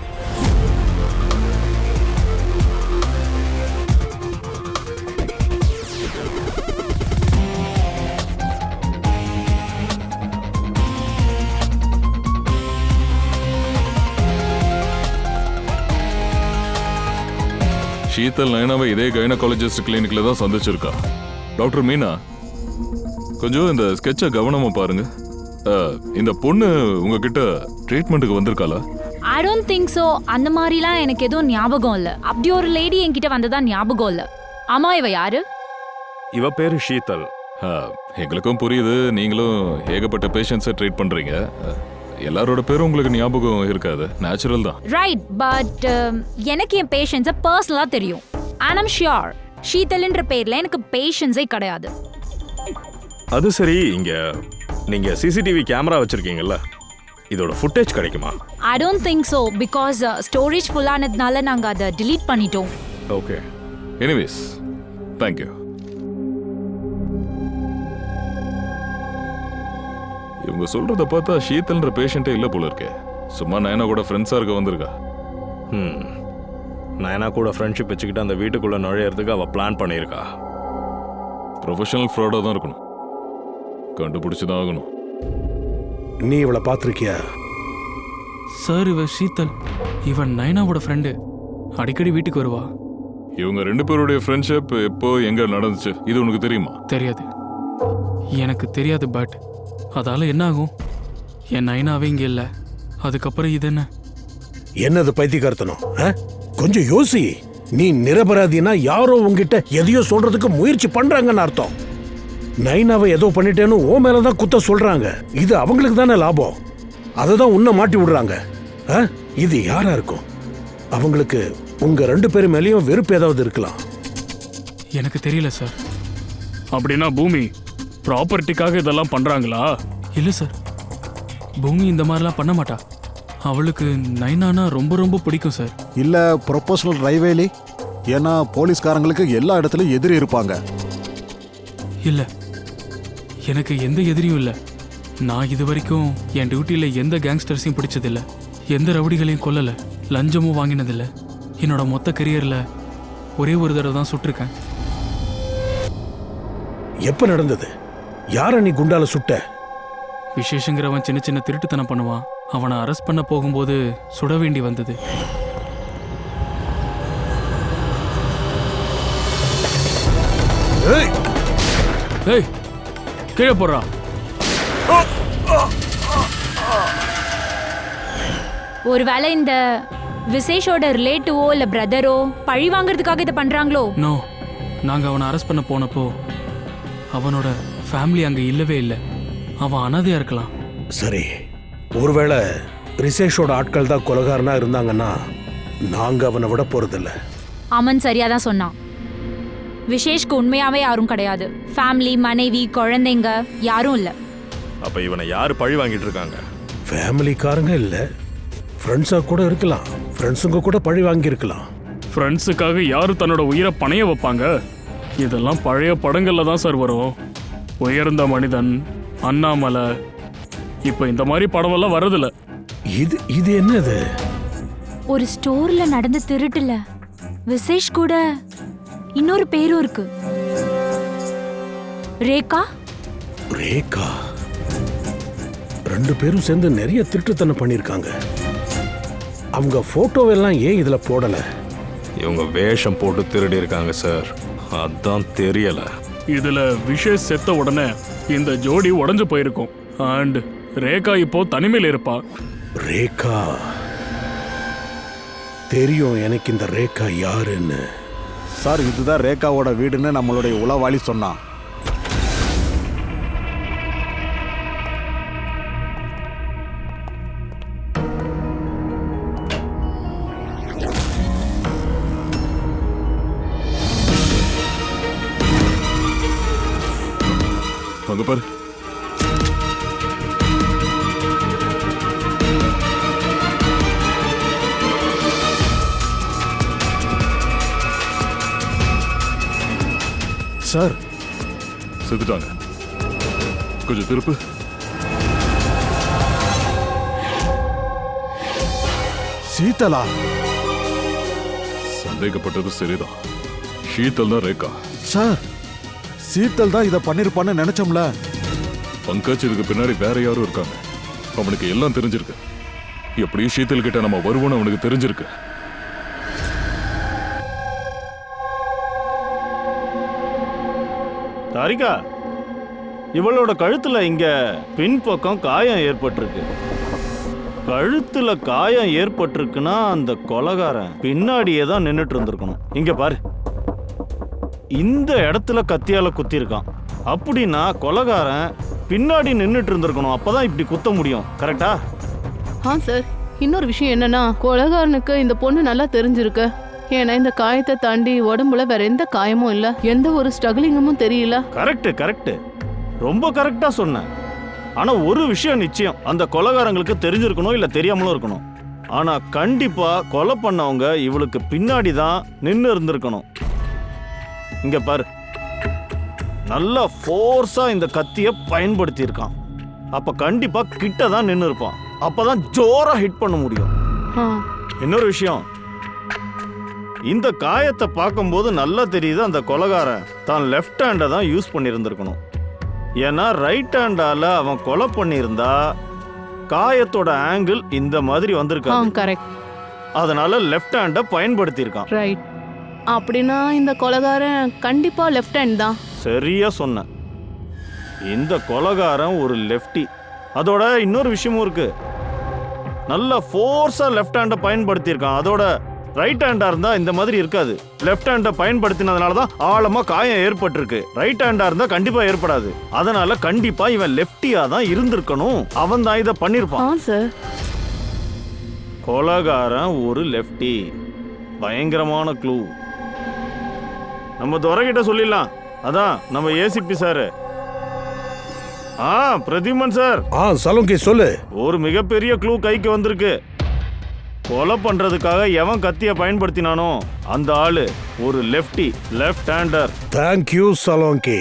ஷீதல் நயனாவை இதே கைனகாலஜிஸ்ட் கிளினிக்ல தான் சந்திச்சிருக்கா. டாக்டர் மீனா, கொஞ்சம் இந்த ஸ்கெட்சை கவனமா பாருங்க. இந்த பொண்ணு உங்ககிட்ட ட்ரீட்மெண்ட்டுக்கு வந்திருக்காளா? I don't think so. அந்த மாதிரிலாம் எனக்கு எதுவும் ஞாபகம் இல்லை. அப்படி ஒரு லேடி என்கிட்ட வந்ததா ஞாபகம் இல்லை. ஆமா, இவ யாரு? இவ பேரு ஷீதல். எங்களுக்கும் புரியுது, நீங்களும் ஏகப்பட்ட பேஷண்ட்ஸை ட்ரீட் பண்றீங்க. எல்லாரோட பேரும் உங்களுக்கு ஞாபகம் இருக்காது, நேச்சுரல் தான். ரைட், பட் எனக்கு என் பேஷண்ட்ஸை பர்சனலாக தெரியும். அண்ட் ஐம் ஷியோர் ஷீதல்ன்ற பேர்ல எனக்கு பேஷண்ட்ஸே கிடையாது. அது சரி, இங்க நீங்க சிசிடிவி கேமரா வச்சிருக்கீங்கல்ல, இதோட ஃபுட்டேஜ் கிடைக்குமா? I don't think so, because storage ஃபுல்லானதுனால நாங்கள் அதை டிலீட் பண்ணிட்டோம். ஓகே. Anyways, thank you. இவங்க சொல்றத பார்த்தா ஷீதல்ன்ற பேஷண்ட்டே இல்லை போல இருக்கே. சும்மா நயனா கூட ஃப்ரெண்ட்ஸாக இருக்க வந்திருக்கா. நயனா கூட ஃப்ரெண்ட்ஷிப் வச்சுக்கிட்டு அந்த வீட்டுக்குள்ள நுழையிறதுக்கு அவ பிளான் பண்ணியிருக்கா. ப்ரொஃபஷனல் ஃப்ராடாக தான் இருக்கணும், கண்டுபிடிச்சு தான் ஆகணும். நீ இவளை பார்த்துருக்கியா? சார், இவ ஷீதல். இவன் நயனாவோட ஃப்ரெண்டு. அடிக்கடி வீட்டுக்கு வருவா. இவங்க 2 பேருடைய ஃப்ரெண்ட்ஷிப் எப்போ எங்க நடந்துச்சு இது உனக்கு தெரியுமா? தெரியாது, எனக்கு தெரியாது. பட் அதால என்ன ஆகும்? என் நயனாவே இங்க இல்லை. அதுக்கப்புறம் இது என்ன? என்னது பைத்தியக்காரத்தனம்? கொஞ்சம் யோசி. நீ நிரபராதினா யாரோ உங்ககிட்ட எதையோ சொல்றதுக்கு முயற்சி பண்றாங்கன்னு அர்த்தம். நைனாவை ஏதோ பண்ணிட்டேன்னு ஓ மேலதான் குத்த சொல்றாங்க. இது அவங்களுக்கு தானே லாபம். அததான் உன்னை மாட்டி விடுறாங்க. இது யாரா இருக்கும்? அவங்களுக்கு உங்க 2 பேரு மேலேயும் வெறுப்பு ஏதாவது இருக்கலாம். எனக்கு தெரியல சார். அப்படின்னா பூமி ப்ராப்பர்ட்டிக்காக இதெல்லாம் பண்றாங்களா? இல்லை சார், பூமி இந்த மாதிரிலாம் பண்ண மாட்டா. அவளுக்கு நைனானா ரொம்ப ரொம்ப பிடிக்கும் சார். இல்ல ப்ரொபோஷனல் ரைவேலி? ஏன்னா போலீஸ்காரங்களுக்கு எல்லா இடத்துலயும் எதிரி இருப்பாங்க. இல்லை, எனக்கு எந்த எதிரியும் இல்லை. நான் இது வரைக்கும் என் டியூட்டியில் எந்த கேங்ஸ்டர்ஸையும் பிடிச்சதில்லை, எந்த ரவுடிகளையும் கொல்லலை, லஞ்சமும் வாங்கினதில்லை. என்னோட மொத்த கரியரில் ஒரே ஒரு தடவை தான் சுட்டிருக்கேன். எப்ப நடந்தது? யார நீ குண்டால சுட்ட? விசேஷங்கிறவன் சின்ன சின்ன திருட்டுத்தனம் பண்ணுவான். அவனை அரெஸ்ட் பண்ண போகும்போது சுட வேண்டி வந்தது. ஏய், கீழே போடுறா. ஒருவேளை இந்த விசேஷோட ரிலேட்டிவோ இல்ல பிரதரோ பழி வாங்குறதுக்காக இதை பண்றாங்களோ? நோ, நாங்க அவனை அரெஸ்ட் பண்ண போனப்போ அவனோட ஃபேமிலி அங்க இல்லவே இல்லை. அவன் அனாதையா இருக்கலாம். சரி, ஒருவேளை ரிசேஷோட ஆட்கள் தான் கொலகாரனா இருந்தாங்கன்னா நாங்க அவனை விட போறதில்ல. அமன் சரியாதான் சொன்னான். விசேஷ்க்கு உண்மையாவே யாரும் கிடையாது. ஃபேமிலி, மனைவி, குழந்தைங்க யாரும் இல்ல. அப்ப இவனை யாரு பழி வாங்கிட்டு இருக்காங்க? ஃபேமிலிக்காரங்க இல்ல, ஃப்ரெண்ட்ஸா கூட இருக்கலாம். ஃப்ரெண்ட்ஸுங்க கூட பழி வாங்கி இருக்கலாம். ஃப்ரெண்ட்ஸுக்காக யாரு தன்னோட உயிரை பணைய வைப்பாங்க? இதெல்லாம் பழைய படங்கள்ல தான் சார் வரும். உயர்ந்த மனிதன், அண்ணாமலை, இப்ப இந்த மாதிரி படம் எல்லாம் வரதில்ல. இது என்னது? ஒரு ஸ்டோர்ல நடந்த திருட்டுல விசேஷ் கூட இன்னொரு பேரும் இருக்கு. ரேகா. ரேகா 2 பேரும் சேர்ந்து நிறைய திருட்டுத்தனம் பண்ணிருக்காங்க. அவங்க போட்டோவெல்லாம் ஏன் இதுல போடல? இவங்க வேஷம் போட்டு திருடி இருக்காங்க சார், அதான் தெரியல. இதுல விஷேஷ் செத்த உடனே இந்த ஜோடி உடைஞ்சு போயிருக்கும். அண்ட் ரேகா இப்போ தனிமையில் இருப்பா. ரேகா தெரியும் எனக்கு இந்த ரேகா யாருன்னு. சார், இதுதான் ரேகாவோட வீடுன்னு நம்மளுடைய உளவாளி சொன்னான். அங்க பாரு. சார் செத்துட்டாங்க. கொஞ்சம் திருப்பு. சீதலா? சந்தேகப்பட்டது சரிதான். ஷீதல் தான் ரேகா. சார் சீதல் தான் இதை பண்ணிருப்பான்னு நினைச்சோம்ல. பங்கஜ் இதுக்கு பின்னாடி வேற யாரும் இருக்காங்க. அவனுக்கு எல்லாம் தெரிஞ்சிருக்கு. எப்படியும் ஷீதல் கிட்ட நம்ம வருவோம்னு அவனுக்கு தெரிஞ்சிருக்கு. தாரிகா, இவளோட கழுத்துல இங்க பின்பக்கம் காயம் ஏற்பட்டிருக்கு. கழுத்துல காயம் ஏற்பட்டிருக்குன்னா அந்த கொலைகாரன் பின்னாடியே தான் நின்றுட்டு இருந்திருக்கணும். இங்க பாரு, இந்த இடத்துல கத்தியால குத்தி இருக்கான். அப்படின்னா கொலைகாரன் பின்னாடி நின்றுட்டு இருந்திருக்கணும். அப்பதான் இப்படி குத்த முடியும். கரெக்டா? சார், இன்னொரு விஷயம் என்னன்னா, கொலைகாரனுக்கு இந்த பொண்ணு நல்லா தெரிஞ்சிருக்கு. ஏன்னா இந்த காயத்தை தாண்டி உடம்புல வேற எந்த காயமும் இல்ல, எந்த ஒரு ஸ்ட்ரகிளிங்கமும் தெரியல. கரெக்ட் கரெக்ட், ரொம்ப கரெக்டா சொன்ன. ஆனா ஒரு விஷயம் நிச்சயம், அந்த கொலைகாரங்களுக்கு தெரிஞ்சிருக்கணும் இல்ல தெரியாமலும் இருக்கணும். ஆனா கண்டிப்பா கொலை பண்ணவங்க இவளுக்கு பின்னாடி தான் நின்று இருந்திருக்கணும். இங்க பாரு, நல்லா ஃபோர்ஸா இந்த கத்திய பயன்படுத்தி இருக்கான். அப்ப கண்டிப்பா கிட்ட தான் நின்று இருப்பான். அப்பதான் ஜோரா ஹிட் பண்ண முடியும். இன்னொரு விஷயம், இந்த காயத்தை பார்க்கும்போது நல்லா தெரியுது அந்த கொலைகாரன் தான் லெஃப்ட் ஹேண்டை தான் யூஸ் பண்ணியிருந்திருக்கணும். ஏன்னா ரைட் ஹேண்டால அவன் கொலை பண்ணியிருந்தா காயத்தோட ஆங்கிள் இந்த மாதிரி வந்திருக்கான். கரெக்ட். அதனால லெஃப்ட் ஹேண்டை பயன்படுத்தியிருக்கான். ரைட். அப்படின்னா இந்த கொலைகாரன் கண்டிப்பா லெஃப்ட் ஹேண்ட் தான். சரியா சொன்ன. இந்த கொலைகாரன் ஒரு லெஃப்டி. அதோட இன்னொரு விஷயமும் இருக்கு, நல்ல ஃபோர்ஸா லெஃப்ட் ஹேண்டை பயன்படுத்தியிருக்கான். அதோட ரைட் ஹேண்டா இருந்தா இந்த மாதிரி இருக்காது. லெஃப்ட் ஹேண்டை பயன்படுத்தினதுனால தான் ஆழமா காயம் ஏற்பட்டிருக்கு. ரைட் ஹேண்டா இருந்தா கண்டிப்பா ஏற்படாது. அதனால கண்டிப்பா இவன் லெஃப்டியா தான் இருந்திருக்கணும். அவன் தான் இதை பண்ணிருப்பான். சார், கொலைகாரன் ஒரு லெஃப்டி. பயங்கரமான க்ளூ. நம்ம துரைகிட்ட சொல்லிடலாம். அதான் நம்ம ஏசிபி சார். பிரதிமன் சார். சலோங்கி சொல்லு. ஒரு மிகப்பெரிய க்ளூ கைக்கு வந்திருக்கு. கொலை பண்றதுக்காக எவன் கத்திய பயன்படுத்தினானோ அந்த ஆளு ஒரு லெஃப்டி, லெஃப்ட் ஹேண்டர். தேங்க்யூ சலோங்கி.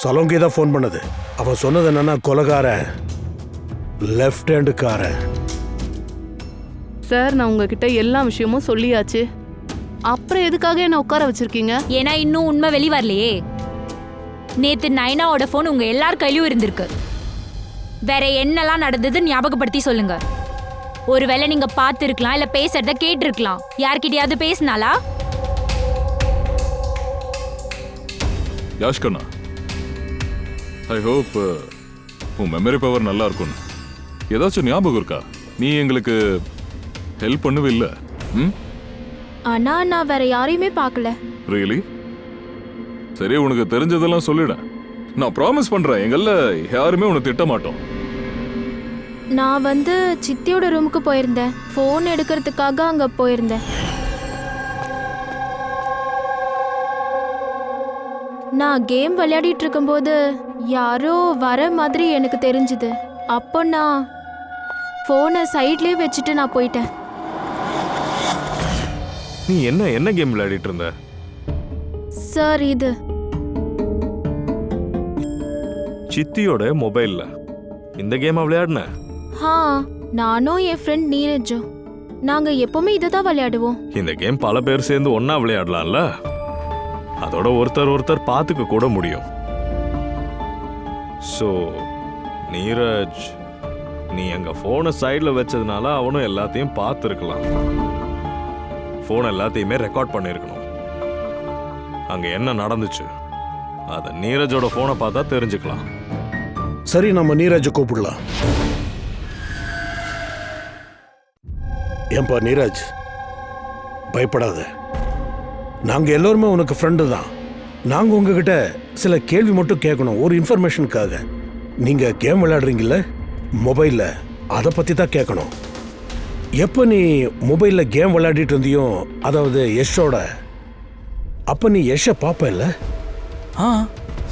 சலோங்கி தான் ஃபோன் பண்ணது. அவன் சொன்னது என்னன்னா, கொலைகாரன் லெஃப்ட் ஹேண்டுக்காரன். சார், நான் உங்ககிட்ட எல்லா விஷயமும் சொல்லியாச்சு. அப்புறம் எதுக்காக என்ன உட்கார வச்சிருக்கீங்க? ஏன்னா இன்னும் உண்மை வெளி வரலையே. நேத்து நைனாவோட போன் உங்க எல்லார் கையிலும் இருந்திருக்கு. வேற என்னெல்லாம் நடந்தது ஞாபகப்படுத்தி சொல்லுங்க. ஒருவேளை நீங்க பார்த்திருக்கலாம், இல்ல பேசுறத கேட்டிருக்கலாம். யார்கிட்டயாவது பேசினாலா? யாஷ்கண்ணா, ஐ ஹோப் உன் மெமரி பவர் நல்லா இருக்கும்னு. ஏதாச்சும் ஞாபகம் இருக்கா? நீ எங்களுக்கு ஹெல்ப் பண்ணவே இல்லை. ஆனா நான் வேற யாரையுமே பார்க்கல. ரியலி? சரி, உனக்கு தெரிஞ்சதெல்லாம் சொல்லிட. நான் ப்ராமிஸ் பண்றேன், எங்கள்ல யாருமே உன்னை திட்ட மாட்டோம். நான் சித்தியோட ரூமுக்கு போயிருந்தேன். ஃபோன் எடுக்கிறதுக்காக அங்க போயிருந்தேன். நான் கேம் விளையாடிட்டு இருக்கும்போது யாரோ வர மாதிரி எனக்கு தெரிஞ்சுது. அப்போ நான் ஃபோனை சைட்லயே வச்சுட்டு நான் போயிட்டேன். நீ என்ன கேம் விளையாடிட்டு இருந்த? சார், இது சித்தியோட மொபைல்ல இந்த கேமை விளையாடுன? நானும் என் ஃப்ரெண்ட் நீரஜும் நாங்க எப்பவுமே இதை தான் விளையாடுவோம். இந்த கேம் பல பேர் சேர்ந்து ஒன்னா விளையாடலாம்ல. அதோட ஒருத்தர் பார்த்துக்க கூட முடியும். ஸோ நீரஜ், நீ அங்க போனை சைட்ல வச்சதுனால அவனும் எல்லாத்தையும் பார்த்துருக்கலாம். போன் எல்லாத்தையுமே ரெக்கார்ட் பண்ணிருக்கணும். அங்க என்ன நடந்துச்சு அத நீரஜோட போனை பார்த்தா தெரிஞ்சுக்கலாம். சரி, நம்ம நீரஜை கூப்பிடலாம். ஏன்பா நீரஜ், பயப்படாத. நாங்க எல்லாருமே உனக்கு ஃப்ரெண்டு தான். நாங்க உங்ககிட்ட சில கேள்வி மட்டும் கேட்கணும், ஒரு இன்ஃபர்மேஷனுக்காக. நீங்க கேம் விளையாடுறீங்கல்ல மொபைல்ல, அதை பத்தி தான் கேட்கணும். எப்போ நீ மொபைல்ல கேம் விளையாடிட்டு இருந்தியோ, அதாவது யஷோட, அப்ப நீ யஷை பாப்ப இல்ல?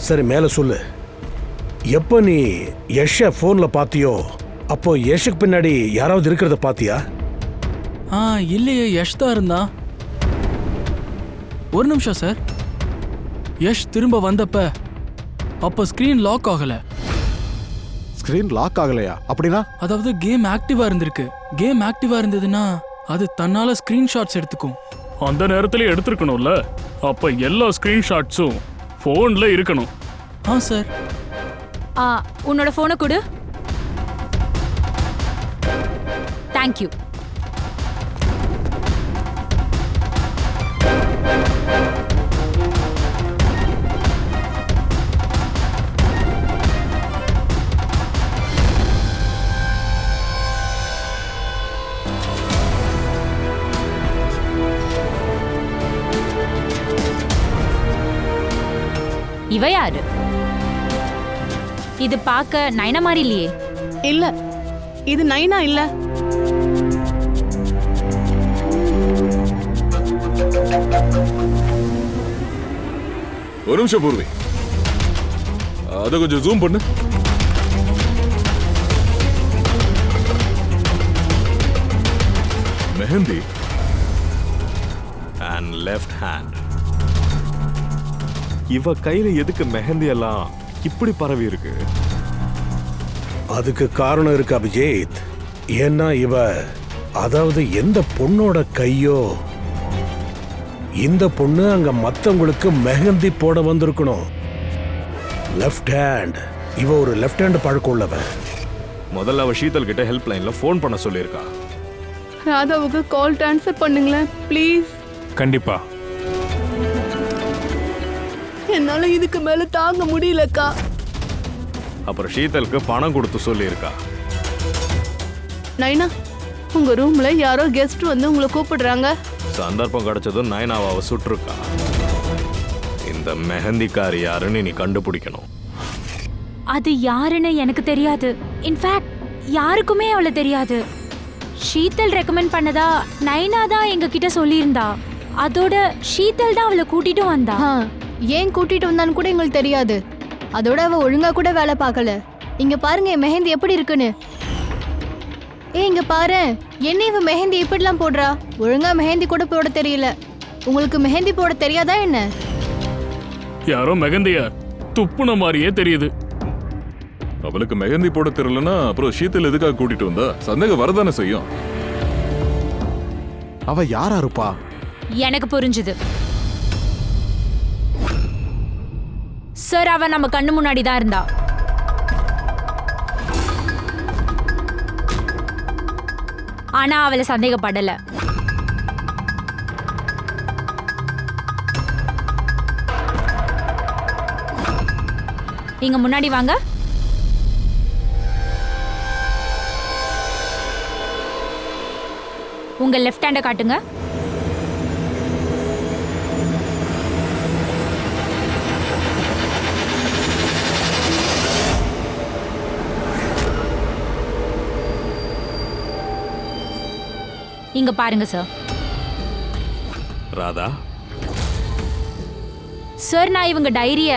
சரி மேல சொல்லு. எப்போ நீ யஷை ஃபோன்ல பாத்தியோ அப்போ யஷுக்கு பின்னாடி யாராவது இருக்கிறத பாத்தியா? இல்லையே, யஷ் தான் இருந்தான். ஒரு நிமிஷம் சார். யஷ் திரும்ப வந்தப்ப அப்போ ஸ்கிரீன் லாக் ஆகல. ஸ்கிரீன் லாக் ஆகலையா? அப்படின்னா? அதாவது கேம் ஆக்டிவா இருந்திருக்கு. கேம் ஆக்டிவா இருந்ததுன்னா அது தன்னால ஸ்கிரீன்ஷாட்ஸ் எடுத்துக்கும். அந்த நேரத்துல எடுத்துருக்கணும்ல. அப்ப எல்லா ஸ்கிரீன்ஷாட்ஸும் போன்ல இருக்கணும். சார். உன்னோட போனை கொடு. தேங்க்யூ. இவ யாரு? இது பார்க்க நைனா மாதிரி இல்லையே. இல்ல, இது நைனா இல்ல. ஒரு நிமிஷம் பூர்வி, அதை கொஞ்சம் ஜூம் பண்ணு. Mehndi and left hand. இவ கையில எதுக்கு மெஹந்தி எல்லாம் இப்படி பரவி இருக்கு? அதுக்கு காரணம் இருக்கு அபிஜித். ஏன்னா இவ, அதாவது எந்த பொண்ணோட கையோ இந்த பொண்ணு அங்க மத்தவங்களுக்கு மெஹந்தி போட வந்திருக்கணும். Left hand. இவ ஒரு லெஃப்ட் ஹேண்ட் பழக்கம் உள்ளவ. முதல்ல அவ ஷீதல் கிட்ட ஹெல்ப் லைன்ல ஃபோன் பண்ண சொல்லியிருக்கா. ராதாவுக்கு கால் ட்ரான்ஸ்ஃபர் பண்ணுங்களேன் ப்ளீஸ். கண்டிப்பா. என்னால இதுக்கு மேல தாங்க முடியலக்கா. அப்புறம் ஷீதலுக்கு பணம் கொடுத்து சொல்லியிருக்கா. நைனா, உங்க ரூம்ல யாரோ கெஸ்ட் வந்து உங்களை கூப்பிடுறாங்க. சந்தர்ப்பம் கிடைச்சதும் நயனாவை சுட்டிருக்கா. இந்த மெஹந்திக்காரி யாருன்னு நீ கண்டுபிடிக்கணும். அது யாருன்னு எனக்கு தெரியாது. இன்ஃபேக்ட் யாருக்குமே அவளை தெரியாது. ஷீதல் ரெக்கமெண்ட் பண்ணதா நைனா தான் எங்க கிட்ட சொல்லியிருந்தா. அதோட ஷீதல் தான் அவளை கூட்டிட்டு வந்தா. ஏன் கூட்டிட்டு வந்தான்னு கூட எங்களுக்கு தெரியாது. அதோட அவ ஒழுங்கா கூட வேலை பார்க்கல. இங்க பாருங்க என் மெஹந்தி எப்படி இருக்குன்னு. இங்க பாரு, என்ன இவ மெஹந்தி இப்படிலாம் போடுறா? ஒழுங்கா மெஹந்தி கூட போட தெரியல. உங்களுக்கு மெஹந்தி போட தெரியாதா என்ன? யாரோ மெஹந்தியா துப்புன மாதிரியே தெரியுது. அவளுக்கு மெஹந்தி போட தெரியலன்னா அப்புறம் ஷீதல் எதுக்காக கூட்டிட்டு வந்தா? சந்தேகம் வரதானே செய்யும். அவ யாரா இருப்பா? எனக்கு புரிஞ்சுது சார். அவ நம்ம கண்ணு முன்னாடி தான் இருந்தா. ஆனா அவளை சந்தேகப்படல. இங்க முன்னாடி வாங்க. உங்க லெஃப்ட் ஹேண்ட காட்டுங்க. இங்க பாருங்க சார். ராதா சார், நான் இவங்க டைரிய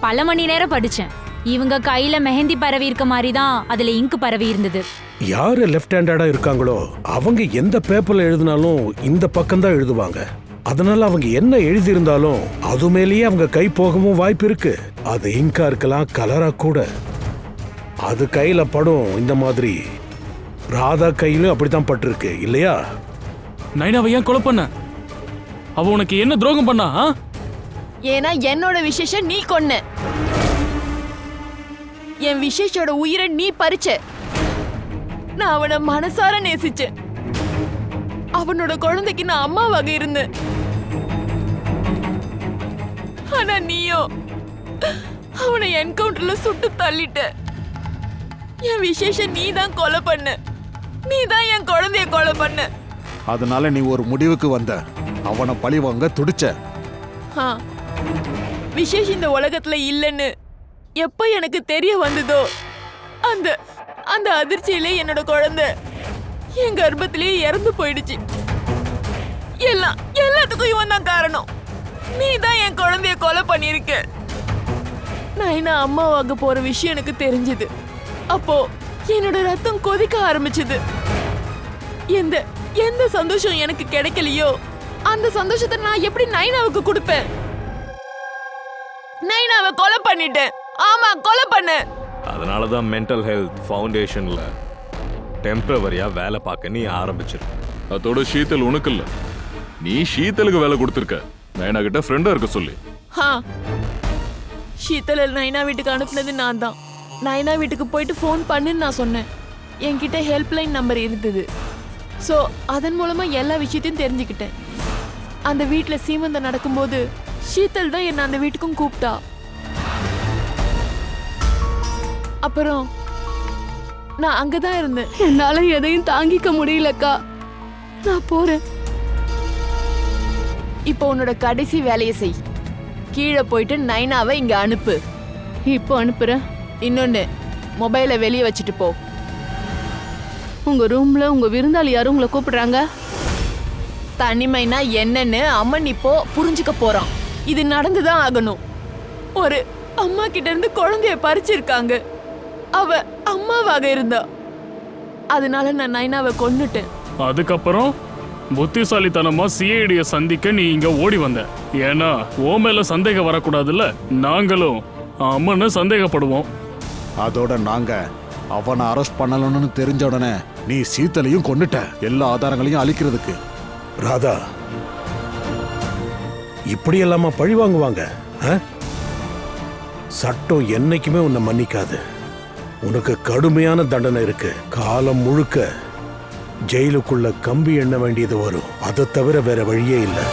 பல மணி நேரம் படிச்சேன். இவங்க கையில மெஹந்தி பரவி இருக்க மாதிரி தான் அதுல இங்கு பரவி இருந்தது. யாரு லெஃப்ட் ஹேண்டடா இருக்காங்களோ அவங்க எந்த பேப்பர்ல எழுதினாலும் இந்த பக்கம் தான் எழுதுவாங்க. அதனால அவங்க என்ன எழுதியிருந்தாலும் அது மேலேயே அவங்க கை போகவும் வாய்ப்பு இருக்கு. அது இங்கா இருக்கலாம், கலரா கூட. அது கையில படும். இந்த மாதிரி ராதா கையிலும் அப்படித்தான் பட்டிருக்கு இல்லையா? நைனாவை ஏன் கொலை பண்ண? அவ உனக்கு என்ன துரோகம் பண்ணா? ஏன்னா என்னோட விசேஷம் நீ கொன்ன. என் விசேஷோட உயிரை நீ பறிச்ச. நான் அவனை மனசார நேசிச்சேன். அவனோட குழந்தைக்கு நான் அம்மாவாக இருந்தேன். ஆனா நீயோ அவனை என்கவுண்டர்ல சுட்டு தள்ளிட்ட. என் விசேஷம் நீ தான் கொலை பண்ண. நீ தான் என் குழந்தைய கொலை பண்ண. அதனால நீ ஒரு முடிவுக்கு வந்த. அவனை பழி வாங்க துடிச்ச. விசேஷ் இந்த உலகத்துல இல்லைன்னு எப்ப எனக்கு தெரிய வந்ததோ அந்த அந்த அதிர்ச்சியிலே என்னோட குழந்தை என் கர்ப்பத்திலேயே இறந்து போயிடுச்சு. எல்லாத்துக்கும் இவன் தான் காரணம். நீ தான் என் குழந்தைய கொலை பண்ணிருக்க. நைனா அம்மாவாக போற விஷயம் எனக்கு தெரிஞ்சது. அப்போ என்னோட ரத்தம் கொதிக்க ஆரம்பிச்சது. எந்த எந்த சந்தோஷம் எனக்கு கிடைக்கலையோ அந்த சந்தோஷத்தை நான் எப்படி நைனாவுக்கு கொடுப்பேன்? நைனாவை கொலை பண்ணிட்டேன். ஆமா, கொலை பண்ணேன். அதனால தான் மென்டல் ஹெல்த் ஃபவுண்டேஷன்ல டெம்பரவரியா வேலை பார்க்க நீ ஆரம்பிச்சிருக்க. அதோட ஷீத்தல் உனக்கு இல்ல, நீ ஷீத்தலுக்கு வேலை கொடுத்துருக்க. நைனா கிட்ட ஃப்ரெண்டா இருக்க சொல்லி. ஷீத்தல நைனா வீட்டுக்கு அனுப்புனது நான் தான். நைனா வீட்டுக்கு போயிட்டு ஃபோன் பண்ணுன்னு நான் சொன்னேன். என்கிட்ட ஹெல்ப்லைன் நம்பர் இருந்தது. ஸோ அதன் மூலமா எல்லா விஷயத்தையும் தெரிஞ்சுக்கிட்டேன். அந்த வீட்டில் சீமந்தம் நடக்கும்போது ஷீத்தல் தான் என்னை அந்த வீட்டுக்கும் கூப்பிட்டா. அப்புறம் நான் அங்கதான் இருந்தேன். என்னால எதையும் தாங்கிக்க முடியலக்கா. நான் போறேன். இப்போ உன்னோட கடைசி வேலையை செய். கீழே போயிட்டு நைனாவை இங்க அனுப்பு. இப்போ அனுப்புறேன். இன்னொன்னு, மொபைலை வெளியே வச்சுட்டு போ. உங்க ரூம்ல உங்க விருந்தாளி யாரும் உங்களை கூப்பிடுறாங்க. தனிமைனா என்னன்னு அம்மன் இப்போ புரிஞ்சுக்க போறான். இது நடந்துதான் ஆகணும். ஒரு அம்மா கிட்ட இருந்து குழந்தைய பறிச்சிருக்காங்க. அவ அம்மாவாக இருந்தா. அதனால நான் நைனாவை கொன்னுட்டேன். அதுக்கப்புறம் புத்திசாலித்தனமா சிஐடிய சந்திக்க நீ இங்க ஓடி வந்த. ஏன்னா ஓ மேல சந்தேகம் வரக்கூடாதுல்ல. நாங்களும் அம்மனை சந்தேகப்படுவோம். அதோட நாங்க அவனை அரெஸ்ட் பண்ணலன்னு தெரிஞ்ச உடனே நீ சீத்தலையும் கொன்னுட்ட, எல்லா ஆதாரங்களையும் அழிக்கிறதுக்கு. ராதா, இப்படி எல்லாமா பழி வாங்குவாங்க? சட்டம் என்னைக்குமே உன்னை மன்னிக்காது. உனக்கு கடுமையான தண்டனை இருக்கு. காலம் முழுக்க ஜெயிலுக்குள்ள கம்பி எண்ண வேண்டியது வரும். அதை தவிர வேற வழியே இல்லை.